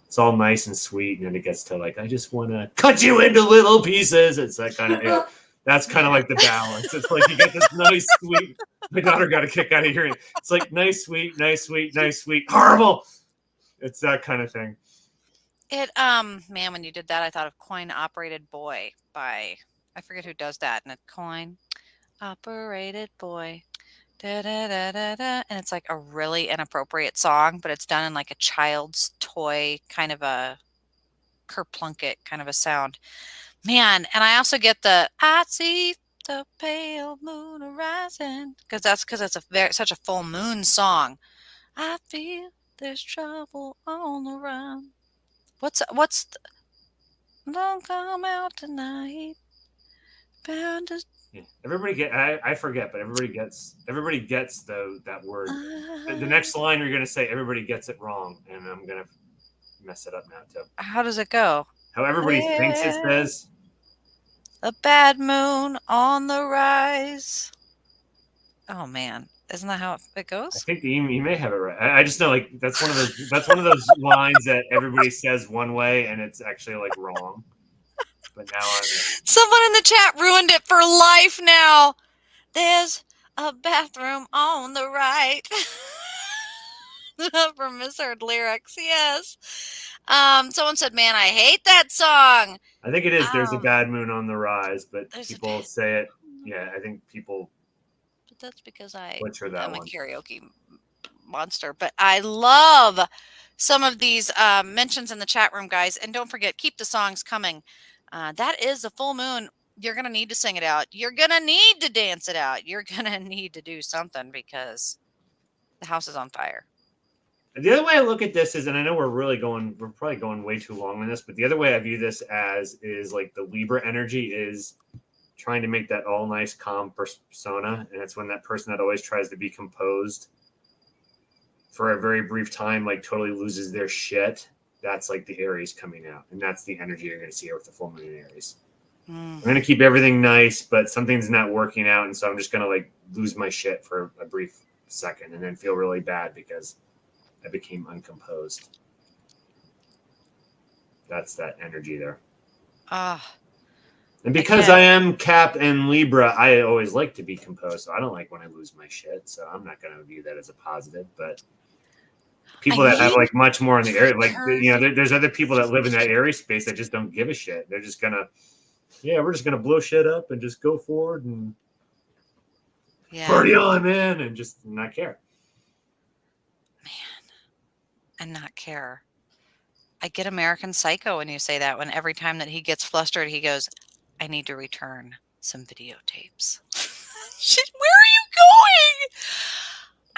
Speaker 2: it's all nice and sweet. And then it gets to like, I just want to cut you into little pieces. It's that kind of, that's kind of like the balance. It's like you get this nice, sweet. My daughter got a kick out of hearing it. It's like nice, sweet, nice, sweet, nice, sweet, horrible. It's that kind of thing.
Speaker 1: Man, when you did that, I thought of Coin Operated Boy by, I forget who does that. And a Coin Operated Boy. Da, da, da, da, da. And it's like a really inappropriate song, but it's done in like a child's toy, kind of a kerplunket kind of a sound. Man, and I also get the I see the pale moon rising because it's such a full moon song. I feel there's trouble on the run. Don't come out tonight. Bound to.
Speaker 2: Yeah. Everybody get. I forget, but everybody gets that word. The next line you're gonna say, everybody gets it wrong, and I'm gonna mess it up now too.
Speaker 1: How does it go?
Speaker 2: How everybody thinks it says.
Speaker 1: A bad moon on the rise. Oh man, isn't that how it goes?
Speaker 2: I think you may have it right. I just know like that's one of those lines that everybody says one way and it's actually like wrong. But now
Speaker 1: someone in the chat ruined it for life now. There's a bathroom on the right. From Misheard Lyrics, yes. Someone said, man, I hate that song.
Speaker 2: I think it is There's a Bad Moon on the Rise, but people say it Yeah, I think people
Speaker 1: But that's because I
Speaker 2: butcher that
Speaker 1: am a
Speaker 2: one.
Speaker 1: karaoke monster. But I love some of these mentions in the chat room, guys. And don't forget, keep the songs coming. That is a full moon. You're going to need to sing it out. You're going to need to dance it out. You're going to need to do something because the house is on fire.
Speaker 2: The other way I look at this is, and I know we're probably going way too long on this, but the other way I view this as is like the Libra energy is trying to make that all nice, calm persona. And it's when that person that always tries to be composed for a very brief time, like totally loses their shit. That's like the Aries coming out. And that's the energy you're going to see here with the full moon in Aries. I'm going to keep everything nice, but something's not working out. And so I'm just going to like lose my shit for a brief second and then feel really bad because I became uncomposed. That's that energy there. And because I am Cap and Libra, I always like to be composed. So I don't like when I lose my shit. So I'm not going to view that as a positive. But people that have like much more in the area, like, you know, there's other people that live in that area space that just don't give a shit. They're just going to, yeah, we're just going to blow shit up and just go forward and party on, man, and just not care.
Speaker 1: Man, and not care. I get American Psycho when you say that, when every time that he gets flustered, he goes, I need to return some videotapes. Where are you going?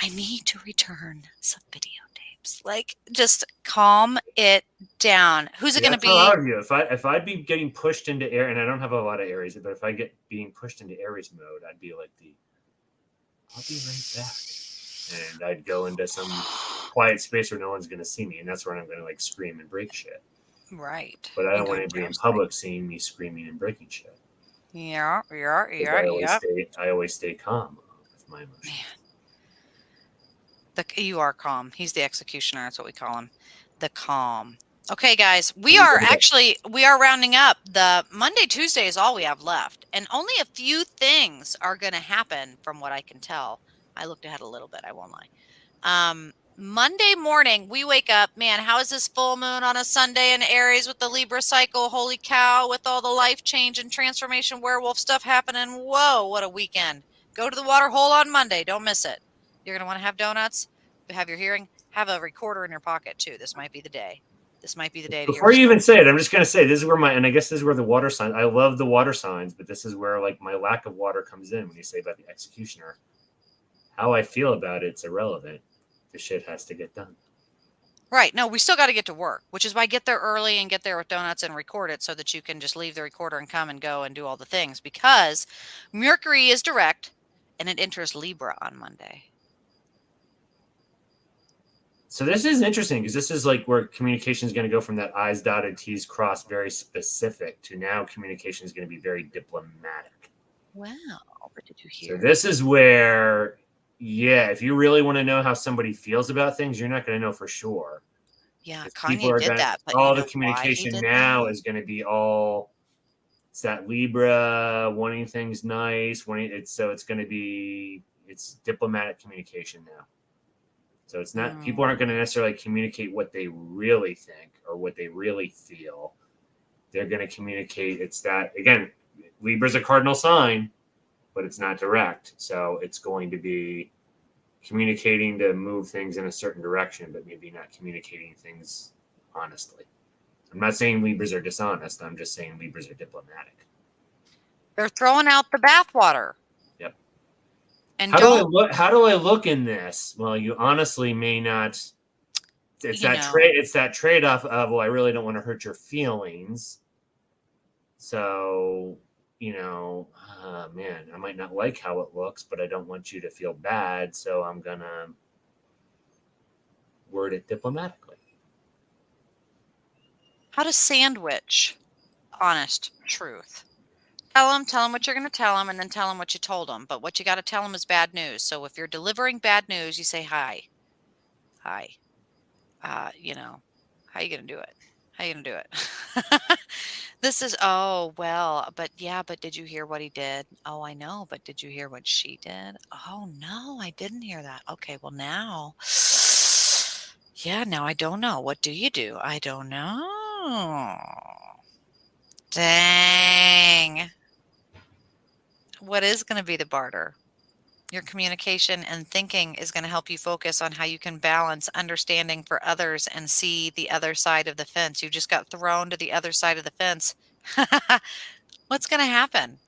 Speaker 1: I need to return some videotapes. Like, just calm it down. Who's it going to be?
Speaker 2: How I would view it. If I'd be getting pushed into air, and I don't have a lot of Aries, but if I get being pushed into Aries mode, I'd be like I'll be right back. And I'd go into some quiet space where no one's going to see me, and that's where I'm going to like scream and break shit.
Speaker 1: Right.
Speaker 2: But I don't want anybody in public seeing me screaming and breaking shit.
Speaker 1: Yeah.
Speaker 2: I always stay calm with my emotions.
Speaker 1: You are calm. He's the executioner. That's what we call him. The calm. Okay, guys, we are rounding up. The Monday, Tuesday is all we have left. And only a few things are going to happen from what I can tell. I looked ahead a little bit, I won't lie. Monday morning, we wake up. Man, how is this full moon on a Sunday in Aries with the Libra cycle? Holy cow, with all the life change and transformation werewolf stuff happening. Whoa, what a weekend. Go to the water hole on Monday. Don't miss it. You're going to want to have donuts, have your hearing, have a recorder in your pocket too. This might be the day. This might be the day.
Speaker 2: Before you even say it, I'm just going to say this is where and I guess this is where the water signs, I love the water signs, but this is where like my lack of water comes in when you say about the executioner. How I feel about it's irrelevant. The shit has to get done.
Speaker 1: Right. No, we still got to get to work, which is why get there early and get there with donuts and record it so that you can just leave the recorder and come and go and do all the things, because Mercury is direct and it enters Libra on Monday.
Speaker 2: So this is interesting because this is like where communication is going to go from that I's dotted, T's crossed, very specific, to now communication is going to be very diplomatic.
Speaker 1: Wow. But did you hear?
Speaker 2: So this is where, yeah, if you really want to know how somebody feels about things, you're not going to know for sure.
Speaker 1: Yeah, Kanye did that. But
Speaker 2: all the communication now is going to be all, it's that Libra wanting things nice, so it's going to be, it's diplomatic communication now. So it's not, people aren't going to necessarily communicate what they really think or what they really feel. They're going to communicate. It's that, again, Libra's a cardinal sign, but it's not direct. So it's going to be communicating to move things in a certain direction, but maybe not communicating things honestly. I'm not saying Libras are dishonest. I'm just saying Libras are diplomatic.
Speaker 1: They're throwing out the bathwater.
Speaker 2: Yep.
Speaker 1: And
Speaker 2: how do I look in this? Well, you honestly may not. It's that trade-off of, well, I really don't want to hurt your feelings. So, man, I might not like how it looks, but I don't want you to feel bad. So I'm going to word it diplomatically.
Speaker 1: How to sandwich honest truth. Tell them what you're going to tell them, and then tell them what you told them. But what you got to tell them is bad news. So if you're delivering bad news, you say, hi. How you going to do it? How you going to do it? This is, but did you hear what he did? Oh, I know. But did you hear what she did? Oh, no, I didn't hear that. Okay, well, now, now I don't know. What do you do? I don't know. Dang. What is going to be the barter? Your communication and thinking is going to help you focus on how you can balance understanding for others and see the other side of the fence. You just got thrown to the other side of the fence. What's going to happen?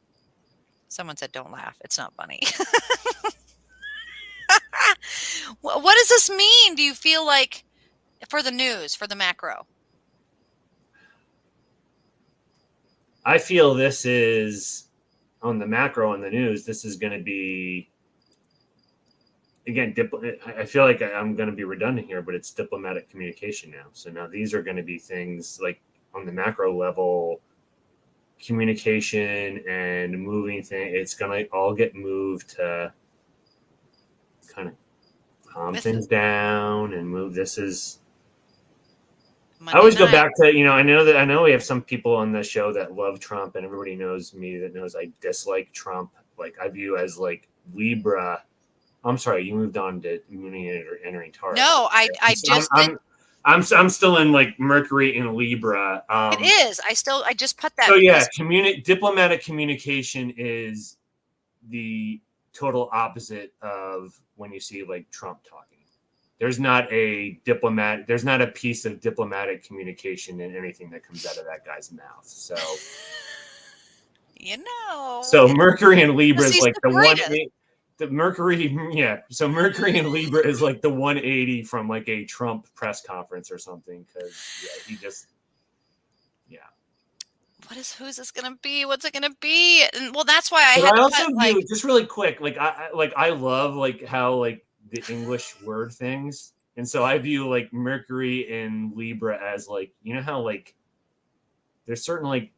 Speaker 1: Someone said, don't laugh. It's not funny. What does this mean? Do you feel like for the news, for the macro?
Speaker 2: I feel this is on the macro on the news. This is going to be again. I feel like I'm going to be redundant here, but it's diplomatic communication now. So now these are going to be things like on the macro level, communication and moving thing. It's going to all get moved to kind of calm
Speaker 1: With
Speaker 2: things down and move. This is I
Speaker 1: Monday
Speaker 2: always go
Speaker 1: night.
Speaker 2: back to, I know we have some people on the show that love Trump, and everybody knows me that knows I dislike Trump. Like I view as like Libra. I'm sorry, you moved on to Moon entering Taurus.
Speaker 1: No, I
Speaker 2: So
Speaker 1: just did.
Speaker 2: I'm still in like Mercury in Libra.
Speaker 1: It is. I just put that
Speaker 2: So yeah,
Speaker 1: because
Speaker 2: diplomatic communication is the total opposite of when you see like Trump talking. There's not a piece of diplomatic communication in anything that comes out of that guy's mouth. So Mercury and Libra
Speaker 1: 'cause
Speaker 2: is
Speaker 1: he's
Speaker 2: like
Speaker 1: the
Speaker 2: the one
Speaker 1: greatest.
Speaker 2: the Mercury, yeah. So Mercury and Libra is like the 180 from like a Trump press conference or something. Cause yeah, he just yeah.
Speaker 1: Who's this gonna be? What's it gonna be? And well, that's why I
Speaker 2: But
Speaker 1: had
Speaker 2: I
Speaker 1: to
Speaker 2: also
Speaker 1: put
Speaker 2: view just really quick, like I love like how like the English word things. And so I view like Mercury and Libra as like, how like there's certain like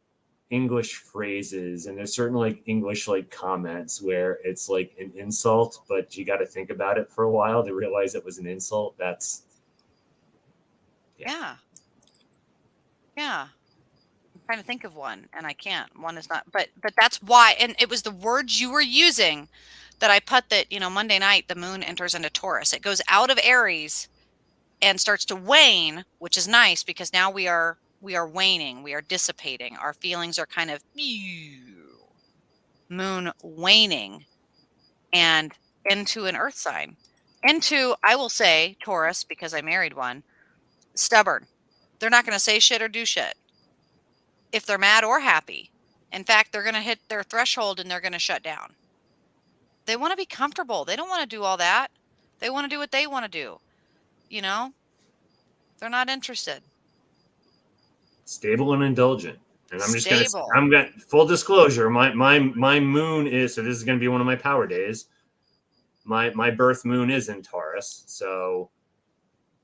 Speaker 2: English phrases and there's certain like English like comments where it's like an insult, but you got to think about it for a while to realize it was an insult. That's
Speaker 1: yeah. Yeah. I'm trying to think of one and I can't. One is not, but that's why. And it was the words you were using that I put that, Monday night, the moon enters into Taurus. It goes out of Aries and starts to wane, which is nice because now we are waning, we are dissipating. Our feelings are kind of moon waning and into an earth sign. Into, I will say, Taurus, because I married one, stubborn. They're not going to say shit or do shit if they're mad or happy. In fact, they're going to hit their threshold and they're going to shut down. They want to be comfortable. They don't want to do all that. They want to do what they want to do. You know, they're not interested.
Speaker 2: stable and indulgent. And
Speaker 1: Stable.
Speaker 2: I'm going full disclosure. My moon is, so this is going to be one of my power days. My birth moon is in Taurus. So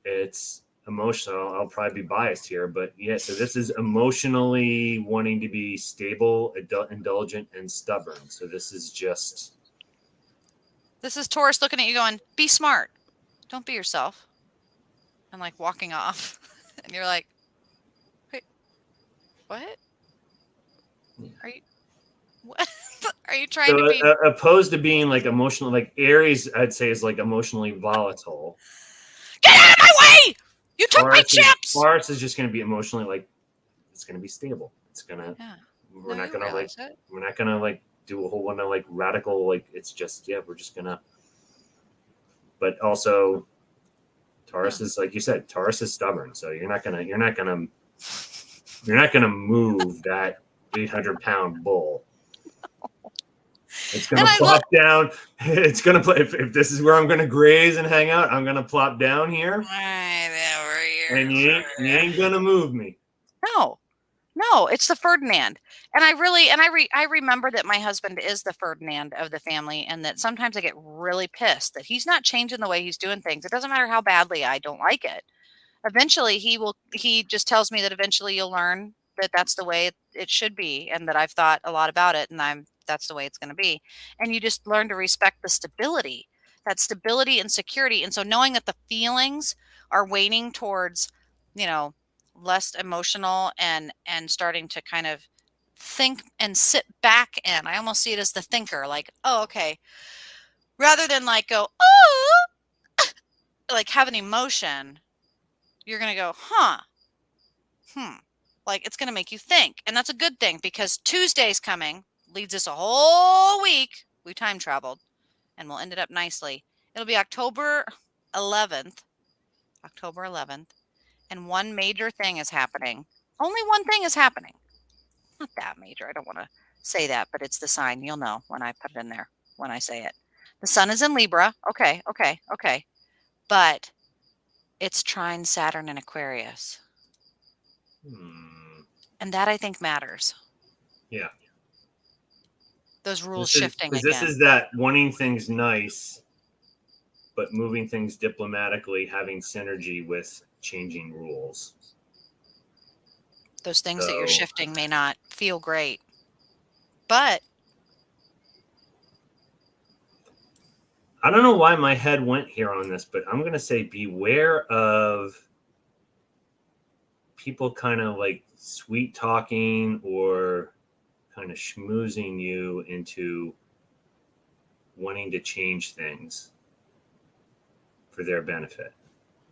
Speaker 2: it's emotional. I'll probably be biased here, but yeah, so this is emotionally wanting to be stable, indulgent, and stubborn. So this is
Speaker 1: Taurus looking at you going, be smart. Don't be yourself. And like walking off. And you're like, wait, what? Are you, what? Are you trying to
Speaker 2: so
Speaker 1: be?
Speaker 2: opposed to being like emotional, like Aries, I'd say is like emotionally volatile.
Speaker 1: Get out of my way! You took my chips!
Speaker 2: Taurus is just going to be emotionally like it's going to be stable. It's gonna
Speaker 1: Yeah.
Speaker 2: we're
Speaker 1: No,
Speaker 2: not
Speaker 1: you
Speaker 2: gonna like
Speaker 1: realize it.
Speaker 2: we're not gonna like do a whole one of like radical like it's just we're just gonna. But also Taurus is like you said, Taurus is stubborn, so you're not gonna move that 800-pound bull. It's
Speaker 1: And
Speaker 2: gonna plop down. It's gonna play. If this is where I'm gonna graze and hang out, I'm gonna plop down here, and you ain't gonna move me.
Speaker 1: No, no, it's the Ferdinand. And I remember that my husband is the Ferdinand of the family, and that sometimes I get really pissed that he's not changing the way he's doing things. It doesn't matter how badly I don't like it. Eventually he just tells me that eventually you'll learn that that's the way it should be, and that I've thought a lot about it, and that's the way it's going to be. And you just learn to respect the stability, that stability and security. And so knowing that the feelings are waning towards, you know, less emotional and starting to kind of think and sit back in. I almost see it as the thinker, like, oh, okay, rather than like go, oh, like have an emotion, you're going to go, huh, like it's going to make you think. And that's a good thing because Tuesday's coming. leads us a whole week. We time traveled, and we'll end it up nicely. It'll be October 11th. October 11th. And one major thing is happening. Only one thing is happening. Not that major. I don't want to say that, but it's the sign. You'll know when I put it in there, when I say it. The sun is in Libra. Okay. But it's trine Saturn in Aquarius. And that I think matters.
Speaker 2: Yeah.
Speaker 1: Those rules shifting again.
Speaker 2: This is that wanting things nice, but moving things diplomatically, having synergy with changing rules.
Speaker 1: Those things that you're shifting may not feel great, but
Speaker 2: I don't know why my head went here on this, but I'm going to say beware of people kind of like sweet talking or kind of schmoozing you into wanting to change things for their benefit.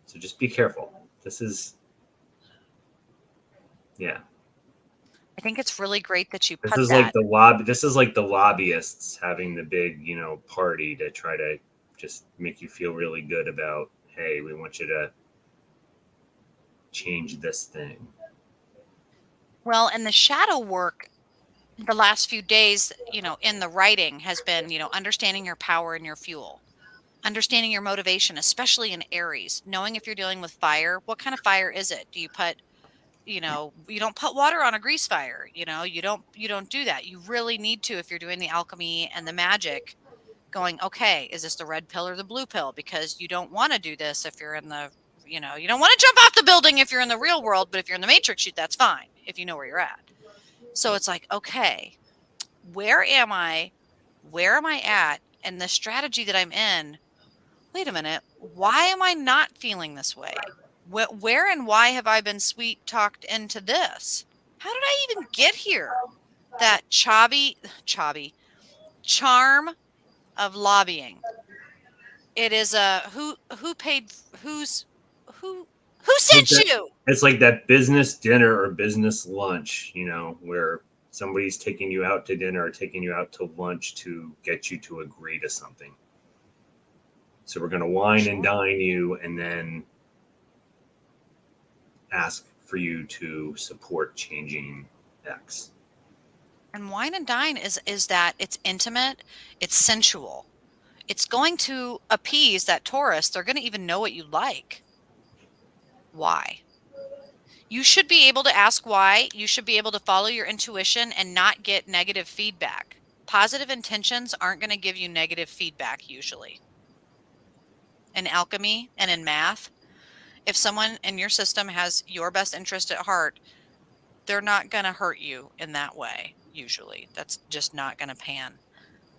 Speaker 2: So just be careful. This is, yeah.
Speaker 1: I think it's really great that you put
Speaker 2: this is
Speaker 1: that.
Speaker 2: like the lobby. This is like the lobbyists having the big, party to try to just make you feel really good about, hey, we want you to change this thing.
Speaker 1: Well, and the shadow work the last few days, in the writing has been, understanding your power and your fuel, understanding your motivation, especially in Aries, knowing if you're dealing with fire, what kind of fire is it? Do you put, you don't put water on a grease fire, you don't do that. You really need to, if you're doing the alchemy and the magic, going, okay, is this the red pill or the blue pill? Because you don't want to do this if you're in the, you don't want to jump off the building if you're in the real world, but if you're in the matrix, that's fine if you know where you're at. So it's like, okay, where am I? Where am I at? And the strategy that I'm in, wait a minute, why am I not feeling this way? Where and why have I been sweet talked into this? How did I even get here? That charm of lobbying. It is who sent you?
Speaker 2: It's like that business dinner or business lunch, where somebody's taking you out to dinner or taking you out to lunch to get you to agree to something. So we're going to wine and dine you and then ask for you to support changing X.
Speaker 1: And wine and dine is that it's intimate, it's sensual. It's going to appease that Taurus. They're going to even know what you like. Why? You should be able to ask why. You should be able to follow your intuition and not get negative feedback. Positive intentions aren't going to give you negative feedback usually. In alchemy and in math, if someone in your system has your best interest at heart, they're not going to hurt you in that way usually. That's just not going to pan.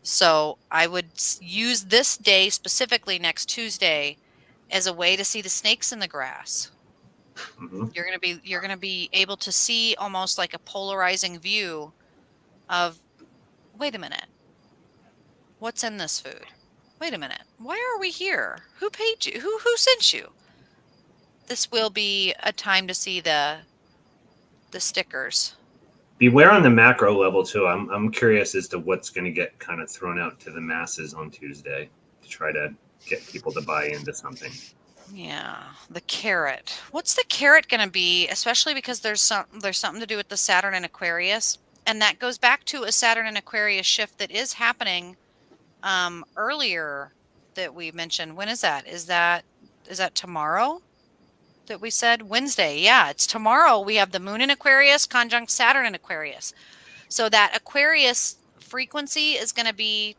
Speaker 1: So I would use this day, specifically next Tuesday, as a way to see the snakes in the grass.
Speaker 2: Mm-hmm.
Speaker 1: You're gonna be able to see almost like a polarizing view of, wait a minute, what's in this food? Wait a minute, why are we here? Who paid you? Who sent you? This will be a time to see the stickers.
Speaker 2: Beware on the macro level too. I'm curious as to what's going to get kind of thrown out to the masses on Tuesday to try to get people to buy into something.
Speaker 1: Yeah, the carrot. What's the carrot going to be? Especially because there's something to do with the Saturn and Aquarius, and that goes back to a Saturn and Aquarius shift that is happening earlier that we mentioned. When is that? Is that tomorrow? That we said Wednesday. Yeah, it's tomorrow. We have the moon in Aquarius conjunct Saturn in Aquarius. So that Aquarius frequency is going to be,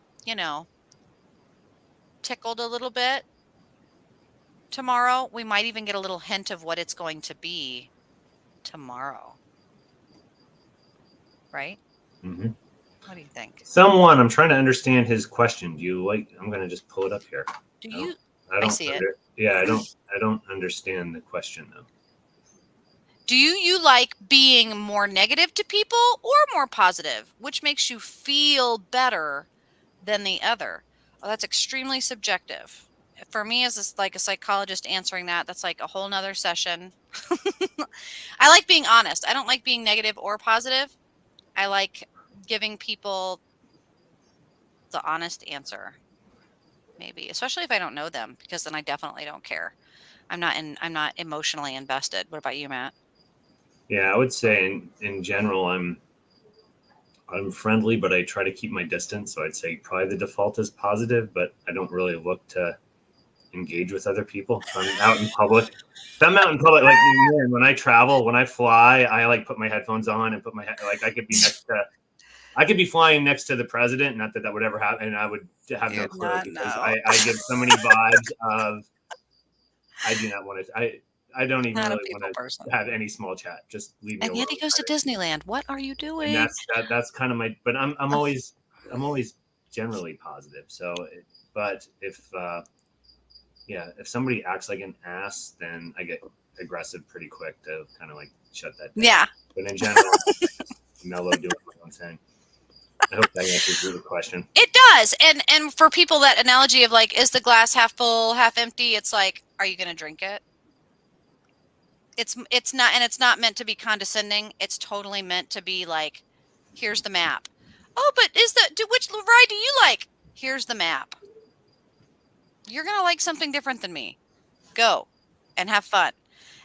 Speaker 1: tickled a little bit tomorrow. We might even get a little hint of what it's going to be tomorrow. Right?
Speaker 2: Mm-hmm.
Speaker 1: What do you think?
Speaker 2: I'm trying to understand his question. I'm going to just pull it up here.
Speaker 1: I see it.
Speaker 2: Yeah, I don't understand the question though.
Speaker 1: Do you like being more negative to people or more positive? Which makes you feel better than the other? Oh, that's extremely subjective. For me, as a psychologist answering that's like a whole nother session. I like being honest. I don't like being negative or positive. I like giving people the honest answer, maybe, especially if I don't know them, because then I definitely don't care. I'm not emotionally invested. What about you, Matt?
Speaker 2: Yeah, I would say in general, I'm friendly, but I try to keep my distance. So I'd say probably the default is positive, but I don't really look to engage with other people. If I'm out in public, like man, when I travel, when I fly, I like put my headphones on and put my like I could be flying next to the president. Not that that would ever happen, and I would have no
Speaker 1: You're
Speaker 2: clue
Speaker 1: not,
Speaker 2: because
Speaker 1: no.
Speaker 2: I give so many vibes of I do not want to. I don't even
Speaker 1: Not a
Speaker 2: really want
Speaker 1: people person.
Speaker 2: to have any small chat. Just leave me
Speaker 1: And yet he
Speaker 2: alone.
Speaker 1: goes to Disneyland. What are you
Speaker 2: And
Speaker 1: doing?
Speaker 2: that's kind of my. But I'm always generally positive. So, but if yeah, if somebody acts like an ass, then I get aggressive pretty quick to kind of like shut that down.
Speaker 1: Yeah,
Speaker 2: But in general, I just mellow doing my own thing. I hope that answers your question.
Speaker 1: it does. And for people, that analogy of like, is the glass half full, half empty? It's like, are you going to drink it? It's not, and it's not meant to be condescending. It's totally meant to be like, here's the map. Oh, but which ride do you like? Here's the map. You're going to like something different than me. Go and have fun.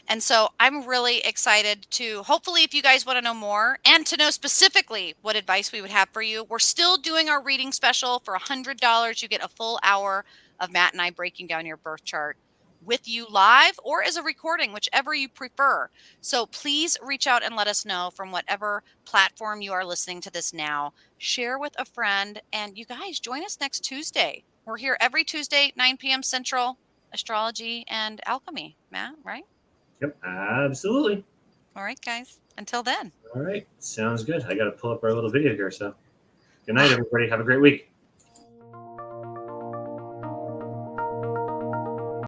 Speaker 1: And so I'm really excited to, hopefully, if you guys want to know more and to know specifically what advice we would have for you, we're still doing our reading special for $100. You get a full hour of Matt and I breaking down your birth chart with you live or as a recording, whichever you prefer. So please reach out and let us know from whatever platform you are listening to this now. Share with a friend, and you guys join us next Tuesday. We're here every Tuesday, 9 p.m. Central. Astrology and Alchemy, Matt, right?
Speaker 2: Yep, absolutely.
Speaker 1: All right, guys. Until then.
Speaker 2: All right, sounds good. I got to pull up our little video here. So, good night, everybody. Have a great week.